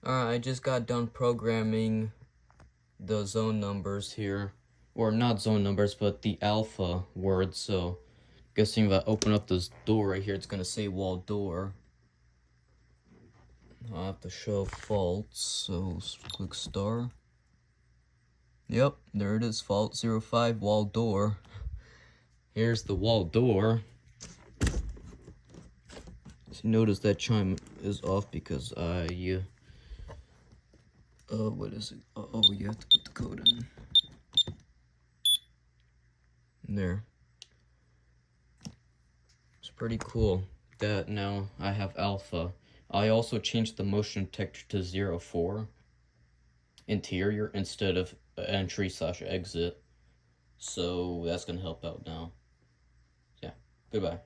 I just got done programming the zone numbers here. Or not zone numbers, but the alpha words. So, guessing if I open up this door right here, it's gonna say wall door. I'll have to show faults, so click star. Yep, there it is, fault 05, wall door. Here's the wall door. So notice that chime is off because what is it? Oh, you have to put the code in. There. It's pretty cool that now I have alpha. I also changed the motion detector to 04 interior instead of entry/exit. So that's gonna help out now. Yeah, goodbye.